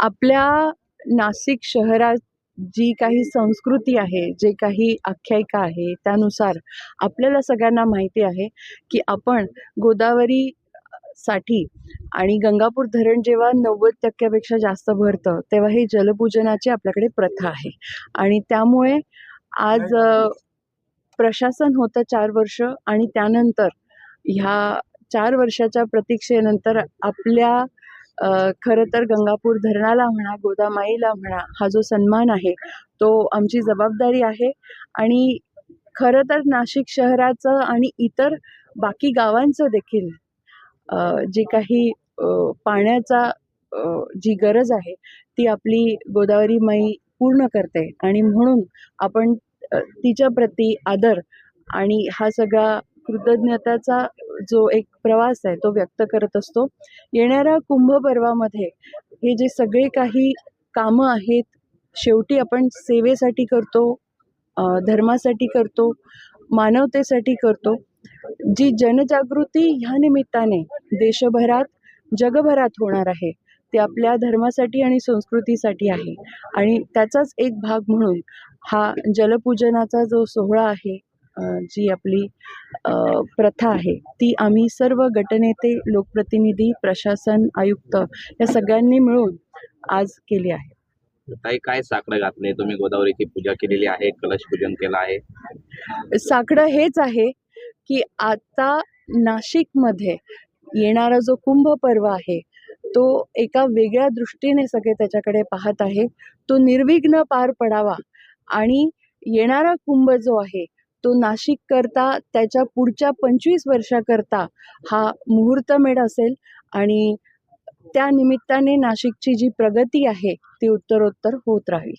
आपल्या नाशिक शहरात जी काही संस्कृती आहे, जे काही आख्यायिका आहे, त्यानुसार आपल्याला सगळ्यांना माहिती आहे, की आपण गोदावरी साठी आणि गंगापूर धरण जेव्हा 90% पेक्षा जास्त भरतं, तेव्हा ही जलपूजनाची आपल्याकडे प्रथा आहे. आणि त्यामुळे आज प्रशासन होतं 4 वर्ष आणि त्यानंतर ह्या 4 वर्षाच्या प्रतीक्षेनंतर आपल्या खरं तर गंगापूर धरणाला म्हणा, गोदामाईला म्हणा, हा जो सन्मान आहे, तो आमची जबाबदारी आहे. आणि खरं तर नाशिक शहराचं आणि इतर बाकी गावांचं देखील जे काही पाण्याचा जी गरज आहे, ती आपली गोदावरी माई पूर्ण करते आणि म्हणून आपण तिच्या प्रती आदर आणि हा सगळा कृतज्ञताचा जो एक प्रवास आहे, तो व्यक्त करत असतो. येणाऱ्या कुंभ पर्वामध्ये हे जे सगळे काही कामं आहेत, शेवटी आपण सेवेसाठी करतो, धर्मासाठी करतो, मानवतेसाठी करतो. जी जनजागृती ह्या निमित्ताने देशभरात, जगभरात होणार आहे, ते आपल्या धर्मासाठी आणि संस्कृतीसाठी आहे. आणि त्याचाच एक भाग म्हणून हा जलपूजनाचा जो सोहळा आहे, जी आपली प्रथा आहे, ती आम्ही सर्व गटनेते, लोकप्रतिनिधी, प्रशासन, आयुक्त या सगळ्यांनी मिळून आज केली आहे. ताई, काय साकडं घातलंय तुम्ही? गोदावरीची पूजा केलेली आहे, कलश पूजन केलं आहे. साकडं हेच आहे, की आता नाशिकमध्ये येणारा जो कुंभ पर्व आहे, तो एका वेगळ्या दृष्टीने सगळे त्याच्याकडे पाहत आहे. तो निर्विघ्न पार पडावा आणि येणारा कुंभ जो आहे, तो नाशिककरता, त्याच्या पुढच्या 25 वर्षाकरता हा मुहूर्तमेढ असेल आणि त्या निमित्ताने नाशिकची जी प्रगती आहे, ती उत्तरोत्तर होत राहील.